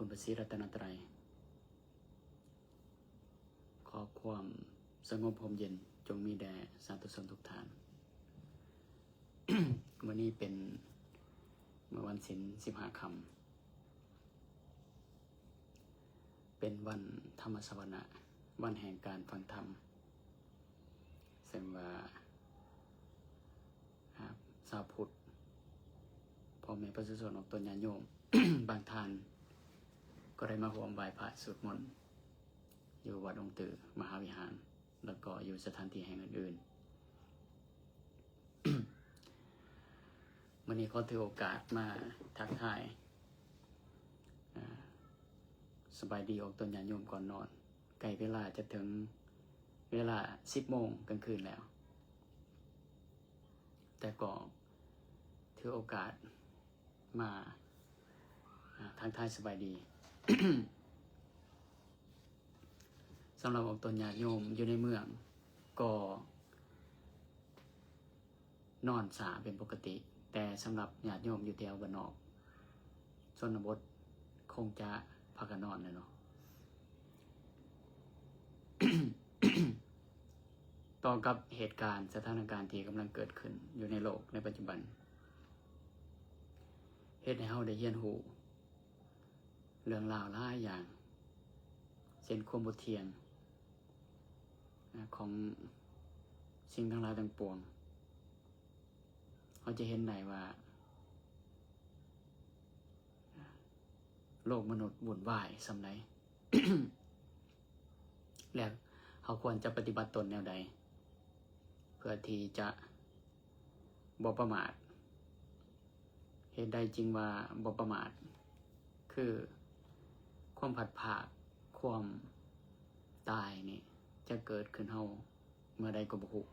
คุณพระศรีรัตนตรัยขอความสงบพรมเย็นจงมีแด่สาธุชนทุกท่าน วันนี้เป็นเมื่อวันศีล15 ค่ำเป็นวันธรรมสวนะวันแห่งการฟังธรรมซึ่งว่าชาวพุทธพ่อแม่ประชาชนออกตนญาติโยม บางท่านก็ได้มาร่วมไหว้พระสวดมนต์อยู่วัดองค์ตือมหาวิหารแล้วก็อยู่สถานที่แห่งอื่นๆ วันนี้ขอถือโอกาสมาทักทายสบายดีออกตนญาติโยมก่อนนอนใกล้เวลาจะถึงเวลา10 โมงกลางคืนแล้วแต่ก็ถือโอกาสมาทักทายสบายดี สำหรับออกตนญาติโยมอยู่ในเมืองก็นอนสาเป็นปกติแต่สำหรับญาติโยมอยู่แถวบ้านนอกชนบทคงจะพากันนอนเลยเนาะ ต่อกับเหตุการณ์สถานการณ์ที่กำลังเกิดขึ้นอยู่ในโลกในปัจจุบันเฮ็ดให้เฮาได้เรียนรู้เรื่องราวหลายอย่างเช่นความบ่เที่ยงของสิ่งทั้งหลายทั้งปวงเราจะเห็นได้ว่าโลกมนุษย์วุ่นวายส่ำใด แล้วเขาควรจะปฏิบัติตนแนวใดเพื่อที่จะบ่ประมาทเหตุใดจริงว่าบ่ประมาทคือความผัดผากความตายนี่จะเกิดขึ้นเฮาเมื่อใดก็บ่ฮู้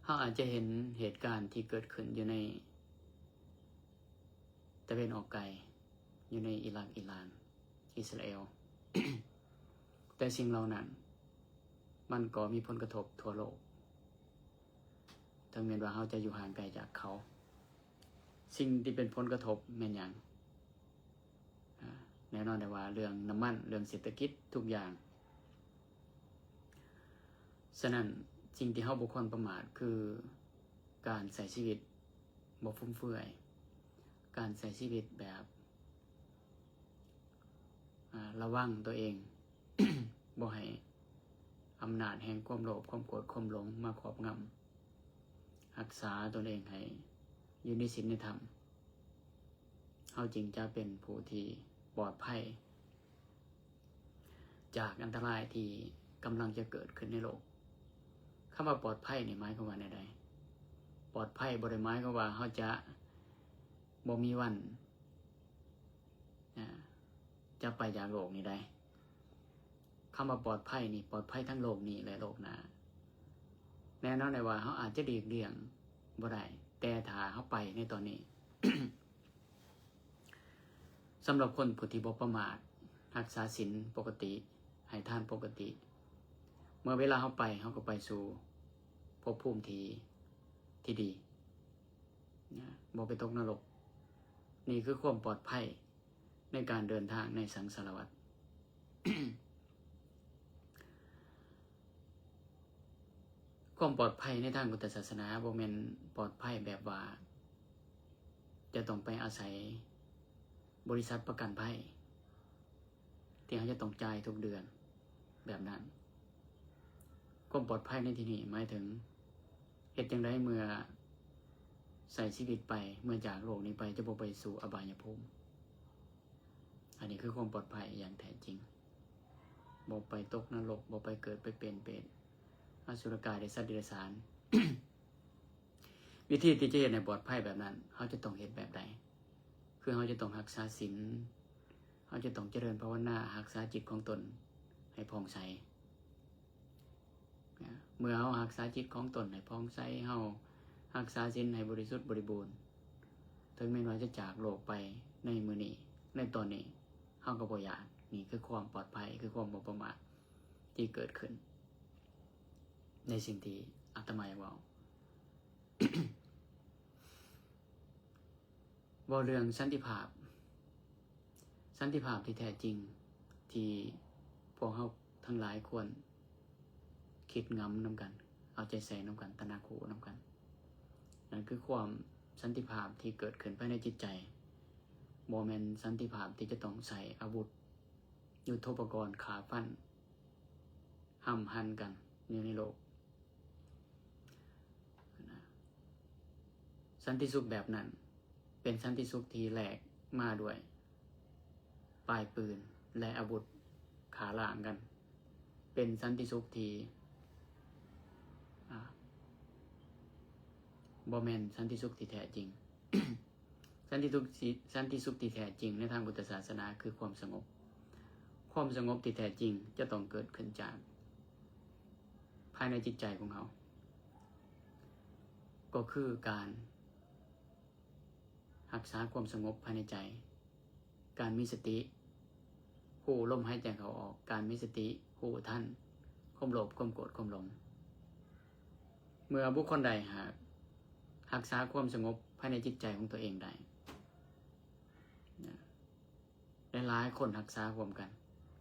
เฮาอาจจะเห็นเหตุการณ์ที่เกิดขึ้นอยู่ในตะวันออกไกลอยู่ในอิรักอิหร่านอิสราเอล แต่สิ่งเหล่านั้นมันก็มีผลกระทบทั่วโลกถึงแม้ว่าเฮาจะอยู่ห่างไกลจากเขาสิ่งที่เป็นผลกระทบแม่นหยังแน่นอนได้ว่าเรื่องน้ำมันเรื่องเศรษฐกิจทุกอย่างฉะนั้นสิ่งที่เฮาบ่ควรประมาทคือการใช้ชีวิตบ่ฟุ่มเฟือยการใช้ชีวิตแบบระวังตัวเอง บ่ให้อำนาจแห่งความโลภความโกรธความหลงมาครอบงำรักษาตนเองให้อยู่ในศีลในธรรมเฮาจึงจะเป็นผู้ที่ปลอดภัยจากอันตรายที่กำลังจะเกิดขึ้นในโลกคำว่าปลอดภัยนี่หมายความว่าใดปลอดภัยบ่ได้หมายความว่าเฮาจะบ่มีวันจะไปจากโลกนี้ได้คำว่าปลอดภัยนี่ปลอดภัยทั้งโลกนี้และโลกหน้าแน่นอนได้ว่าเขาอาจจะหลีกเลี่ยงบ่ได้แต่ถ้าเขาไปในตอนนี้ สำหรับคนผู้ที่บ่ประมาทรักษาศีลปกติให้ทานปกติเมื่อเวลาเขาไปเขาก็ไปสู่ภพภูมิที่ดีบ่ไปตกนรกนี่คือความปลอดภัยในการเดินทางในสังสารวัฏ ความปลอดภัยในทางพุทธศาสนาบ่แม่นปลอดภัยแบบว่าจะต้องไปอาศัยบริษัทประกันภัยที่เขาจะต้องจ่ายทุกเดือนแบบนั้นความปลอดภัยในที่นี้หมายถึงเฮ็ดจังได๋เมื่อใส่ชีวิตไปเมื่อจากโลกนี้ไปจะบ่ไปสู่อบายภูมิอันนี้คือความปลอดภัยอย่างแท้จริงบ่ไปตกนรกบ่ไปเกิดไปเป็นเปรตอสุรกายได้สัตว์เดรัจฉาน วิธีที่จะเฮ็ดให้ปลอดภัยแบบนั้นเขาจะต้องเฮ็ดแบบใดคือเขาจะต้องรักษาศีลเขาจะต้องเจริญภาวนารักษาจิตของตนให้ผ่องใสเมื่อเขารักษาจิตของตนให้ผ่องใสเขารักษาศีลให้บริสุทธิ์บริบูรณ์ถึงแม้ว่าจะจากโลกไปในมื้อนี้ในตอนนี้เขาก็บ่อยากนี่คือความปลอดภัยคือความบ่ประมาทที่เกิดขึ้นในสิ่งที่อาตมาอยากบอก เว้าเรื่องสันติภาพที่แท้จริงที่พวกเฮาทั้งหลายควรคิดงำนำกันเอาใจใส่นำกันตระหนักรู้นำกันนั่นคือความสันติภาพที่เกิดขึ้นภายในจิตใจบ่แม่นสันติภาพที่จะต้องใส่อาวุธยุทโธปกรณ์ขาฟันห้ำหันกันอยู่ในโลกสันติสุขแบบนั้นเป็นสันติสุขที่แลกมาด้วยปลายปืนและอาวุธขาหลางกันเป็นสันติสุขที่บ่แม่นสันติสุขที่แท้จริง สันติสุขที่แท้จริงในทางพุทธศาสนาคือความสงบที่แท้จริงจะต้องเกิดขึ้นจากภายในจิตใจของเขาก็คือการรักษาความสงบภายในใจการมีสติรู้ลมหายใจเข้าออกการมีสติรู้ทันความโลภความโกรธความหลงเมื่อบุคคลใดรักษาความสงบภายในจิตใจของตัวเองได้หลายๆคนรักษาร่วมกัน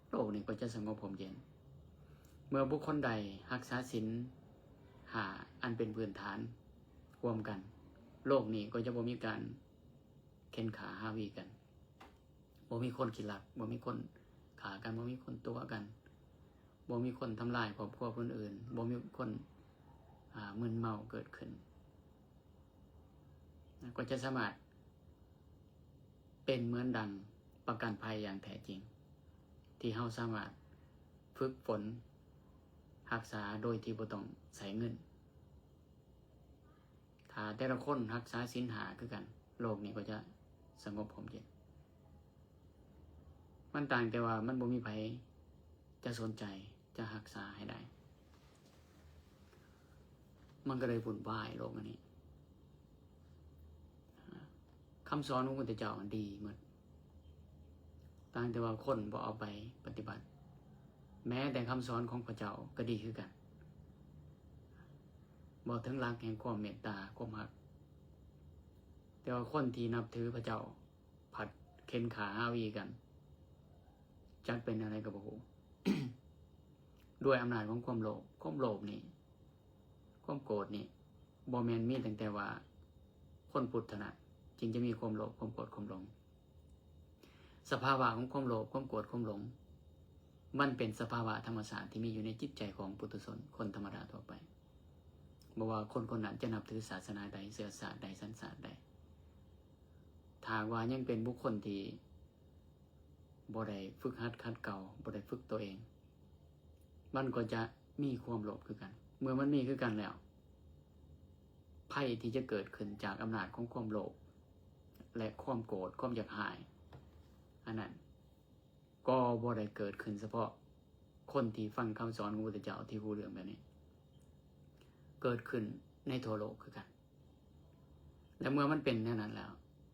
โลกนี้ก็จะสงบร่มเย็นเมื่อบุคคลใดรักษาศีล5อันเป็นพื้นฐานร่วมกันโลกนี้ก็จะบ่มีการเข็นขาหาวีกันบ่มีคนขี้ลักบ่มีคนฆ่ากันบ่มีคนตัวกันบ่มีคนทำลายครอบครัวคนอื่นบ่มีคนมึนเมาเกิดขึ้นก็จะสามารถเป็นเหมือนดังประกันภัยอย่างแท้จริงที่เฮาสามารถฝึกฝนรักษาโดยที่บ่ต้องใช้เงินถ้าแต่ละคนรักษาศีล5คือกันโลกนี้ก็จะสงบร่มเย็นมันต่างแต่ว่ามันบ่มีไผจะสนใจจะรักษาให้ได้มันก็เลยวุ่นวายโลกอันนี้คำสอนของพระพุทธเจ้ามันดีหมดต่างแต่ว่าคนบ่เอาไปปฏิบัติแม้แต่คำสอนของพระเจ้าก็ดีคือกันบอกถึงหลักแห่งความเมตตาความรักแต่ว่าคนที่นับถือพระเจ้าผัดเข็นขาหาวีกันจักเป็นอะไรก็บ่ฮู้ ด้วยอำนาจของความโลภนี่ความโกรธนี่บ่แม่นมีตั้งแต่ว่าคนพุทธเท่านั้นจึงจะมีความโลภความโกรธความหลงสภาวะของความโลภความโกรธความหลงมันเป็นสภาวะธรรมชาติที่มีอยู่ในจิตใจของปุถุชนคนธรรมดาทั่วไปบ่ว่าคนคนนั้นจะนับถือศาสนาใดเชื้อชาติใดสัญชาติใดถ้าว่ายังเป็นบุคคลที่บ่ได้ฝึกหัดขัดเกลาบ่ได้ฝึกตัวเองมันก็จะมีความโลภคือกันเมื่อมันมีคือกันแล้วภัยที่จะเกิดขึ้นจากอำนาจของความโลภและความโกรธความอยากหายอันนั้นก็บ่ได้เกิดขึ้นเฉพาะคนที่ฟังคำสอนของพระพุทธเจ้าที่รู้เรื่องแบบนี้เกิดขึ้นในทั่วโลกคือกันและเมื่อมันเป็นแนวนั้นแล้ว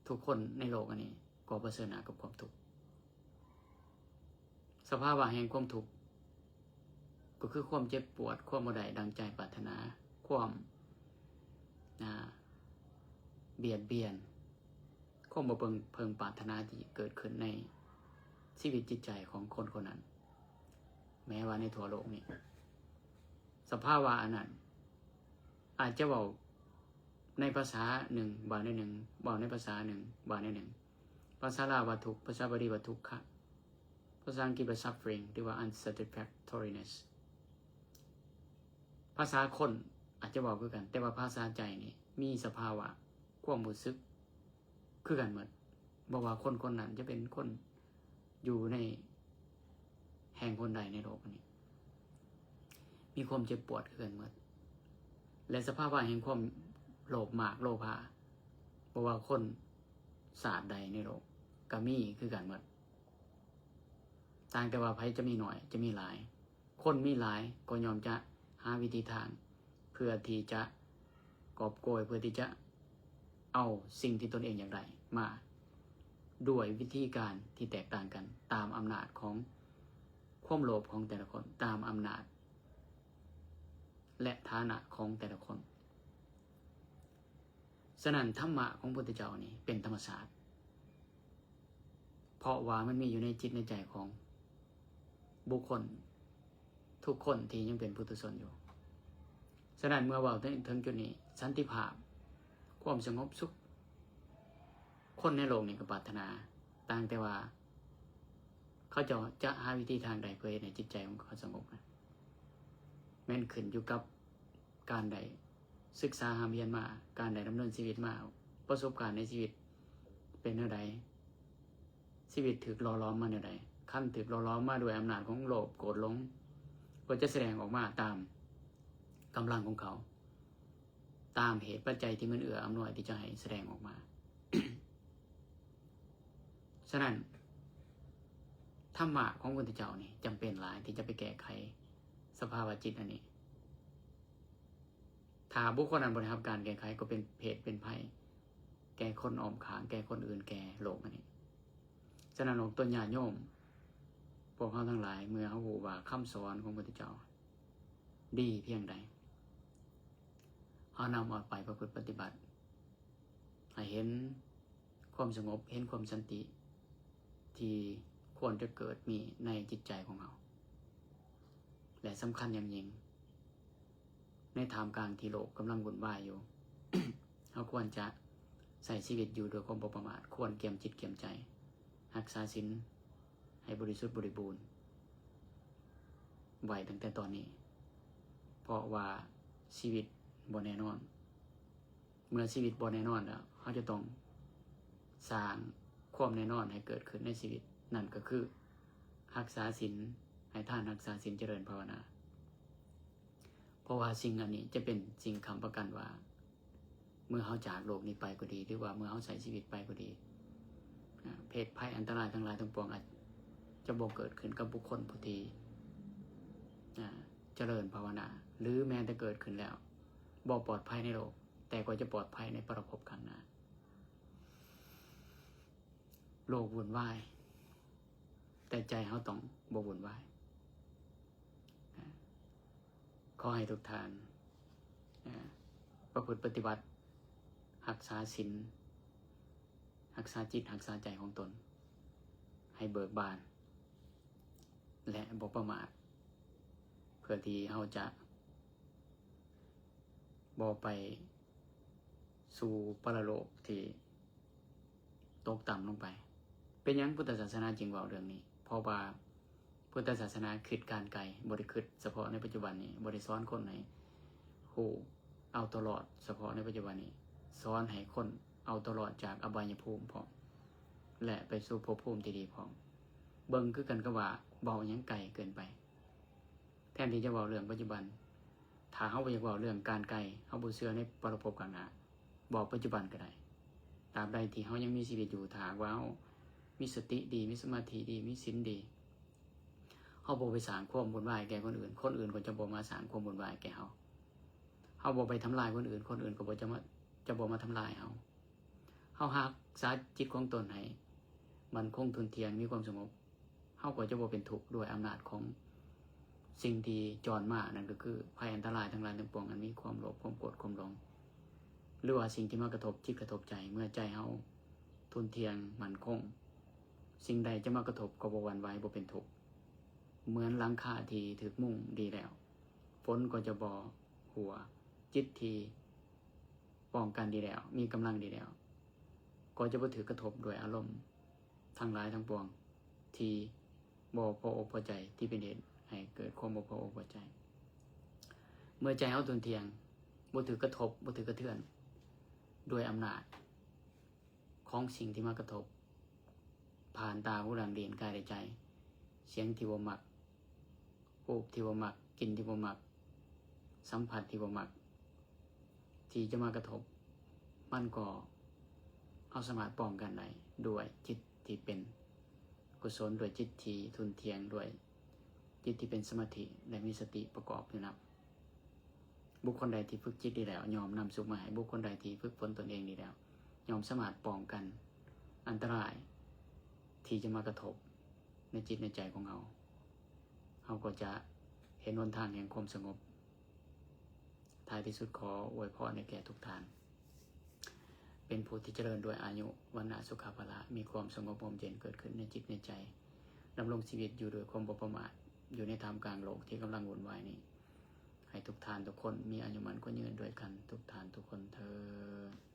ทุกคนในโลกอันนี้ก็เผชิญหน้ากับความทุกข์สภาวะแห่งความทุกข์ก็คือความเจ็บปวดความบ่ได้ดังใจปรารถนาความเบียดเบียนความบ่เพิงปรารถนาที่เกิดขึ้นในชีวิตจิตใจของคนคนนั้นแม้ว่าในทั่วโลกนี้สภาวะอันนั้นอาจจะเว้าในภาษาหนึ่งบาในหนึ่งเว้าในภาษาหนึ่งบาในหนึ่งภาษาลาวว่าทุกข์ภาษาบาลีว่าทุกขะภาษาอังกฤษว่า suffering หรือว่า unsatisfactoriness ภาษาคนอาจจะบอกคือกันแต่ว่าภาษาใจนี่มีสภาวะความรู้สึกคือกันหมดบ่ว่าคนคนนั้นจะเป็นคนอยู่ในแห่งคนใดในโลกนี้มีความเจ็บปวดคือกันหมดและสภาวะแห่งความโลภมากโลภะบ่ว่าคนศาสตร์ใดในโลกก็มีคือกันหมดต่างแต่ว่าไผจะมีหน่อยจะมีหลายคนมีหลายก็ยอมจะหาวิธีทางเพื่อที่จะกอบโกยเพื่อที่จะเอาสิ่งที่ตนเองอยากได้มาด้วยวิธีการที่แตกต่างกันตามอำนาจของความโลภของแต่ละคนตามอำนาจและฐานะของแต่ละคนฉะนั้นธรรมะของพระพุทธเจ้านี่เป็นธรรมชาติ เพราะว่ามันมีอยู่ในจิตในใจของบุคคลทุกคนที่ยังเป็นปุถุชนอยู่ฉะนั้นเมื่อว่าถึงจุดนี้สันติภาพความสงบสุขคนในโลกนี้ก็ปรารถนาต่างแต่ว่าเขาจะหาวิธีทางใดเพื่อให้ในจิตใจของเขาสงบนะแม่นขึ้นอยู่กับการใดศึกษาหาเรียนมาการใดดำเนินชีวิตมาประสบการณ์ในชีวิตเป็นเท่าใดชีวิตถูกหล่อล้อมมาเท่าใดขั้นถูกหล่อล้อมมาด้วยอำนาจของโลภโกรธหลงก็จะแสดงออกมาตามกำลังของเขาตามเหตุปัจจัยที่มันเอื้ออำนวยที่จะให้แสดงออกมา ฉะนั้นธรรมะของพระพุทธเจ้านี่จำเป็นหลายที่จะไปแก้ไขสภาวะจิตอันนี้ถ้าบุคคลนั้นบริหารการแก้ไขก็เป็นเพศเป็นภัยแก่คนอ้อมข้างแก่คนอื่นแก่โลกอันนี้ฉะนั้นองค์ต้นญาติโยมพวกเขาทั้งหลายเมื่อเขาหูว่าคำสอนของพระพุทธเจ้าดีเพียงใดเขานำออกไปประพฤติปฏิบัติให้เห็นความสงบเห็นความสันติที่ควรจะเกิดมีในจิตใจของเราและสำคัญอย่างยิ่งในท่ามกลางที่โลกกำลังวุ่นวายอยู่ เขาควรจะใส่ชีวิตอยู่โดยความประมาทควรเกี่ยมจิตเกี่ยมใจรักษาศีลให้บริสุทธิ์บริบูรณ์ไว้ตั้งแต่ตอนนี้เพราะว่าชีวิตบ่แน่นอนเมื่อชีวิตบ่แน่นอนแล้วเขาจะต้องสร้างความแน่นอนให้เกิดขึ้นในชีวิตนั่นก็คือรักษาศีลให้ท่านรักษาศีลเจริญภาวนาเพราะว่าสิ่งอันนี้จะเป็นสิ่งค้ำประกันว่าเมื่อเขาจากโลกนี้ไปก็ดีหรือว่าเมื่อเขาใช้ชีวิตไปก็ดีเพศภัยอันตรายทั้งหลายทั้งปวงอาจจะบ่เกิดขึ้นกับบุคคลผู้ที่เจริญภาวนาหรือแม้แต่เกิดขึ้นแล้วบ่ปลอดภัยในโลกแต่ก็จะปลอดภัยในปรภพข้างหน้าโลกวุ่นวายแต่ใจเขาต้องบ่วุ่นวายขอให้ทุกท่านประพฤติปฏิบัติรักษาศีลรักษาจิตรักษาใจของตนให้เบิกบานและบ่ประมาทเพื่อที่เขาจะบ่ไปสู่ปรโลกที่ตกต่ำลงไปเป็นยังพุทธศาสนาจึงว่าเรื่องนี้เพราะว่าพุทธศาสนาคิดการไกลบ่ได้คิดเฉพาะในปัจจุบันนี้บ่ได้สอนคนให้ฮู้เอาตลอดเฉพาะในปัจจุบันนี้สอนให้คนเอาตลอดจากอบายภูมิพร้อมและไปสู่ภพภูมิที่ดีพร้อมเบิ่งคือกันก็ว่าเบายังไกลเกินไปแทนที่จะเว้าเรื่องปัจจุบันถ้าเฮาบ่อยากเว้าเรื่องการไกลเฮาบ่เชื่อในปรภพข้างหน้าบอกปัจจุบันก็ได้ตราบใดที่เฮายังมีชีวิตอยู่ถ้าว่าเฮามีสติดีมีสมาธิดีมีศีลดีเฮาบ่ไปสร้างความวุ่นวายแก่คนอื่นคนอื่นก็จะบ่มาสร้างความวุ่นวายแก่เฮาบ่ไปทำลายคนอื่นคนอื่นก็บ่จะบ่มาทำลายเฮารักษาจิตของตนให้มันคงทนเทียนมีความสงบเฮาก็จะบ่เป็นทุกข์ด้วยอำนาจของสิ่งที่จรมานั่นก็คือภัยอันตรายทั้งหลายทั้งปวงอันมีความโลภความโกรธความหลงหรือว่าสิ่งที่มากระทบจิตกระทบใจเมื่อใจเฮาทนเทียนมั่นคงสิ่งใดจะมากระทบก็บ่หวั่นไหวบ่เป็นทุกข์เหมือนหลังคาที่ถูกมุงดีแล้วฝนก็จะบ่หัวจิตที่ป้องกันดีแล้วมีกำลังดีแล้วก็จะบ่ถูกกระทบด้วยอารมณ์ทั้งหลายทั้งปวงที่บ่พออกพอใจที่เป็นเหตุให้เกิดความบ่พออกพอใจเมื่อใจเฮาทนเทียงบ่ถูกกระทบบ่ถูกกระเทือนด้วยอำนาจของสิ่งที่มากระทบผ่านตาหูหลังเรียนกายและใจเสียงที่บ่มักรูปที่บ่มักกลิ่นที่บ่มักสัมผัสที่บ่มักที่จะมากระทบมันก็เอาสามารถป้องกันได้ด้วยจิตที่เป็นกุศลด้วยจิตที่ทุนเทียงด้วยจิตที่เป็นสมาธิและมีสติประกอบอยู่นับบุคคลใดที่ฝึกจิตดีแล้วยอมนำสุขมาให้บุคคลใดที่ฝึกฝนตนเองดีแล้วยอมสามารถป้องกันอันตรายที่จะมากระทบในจิตในใจของเราก็จะเห็นหนทางแห่งความสงบท้ายที่สุดขออวยพรในแก่ทุกท่านเ เป็นผู้ที่เจริญด้วยอายุวันนะสุขภาละมีความสงบร่มเย็นเกิดขึ้นในจิตในใจดำรงชีวิตอยู่โดยความบ่ประมาทอยู่ในท่ามกลางโลกที่กำลังวุ่นวายนี้ให้ทุกท่านทุกคนมีอายุมันก็ยืนด้วยกันทุกท่านทุกคนเถิด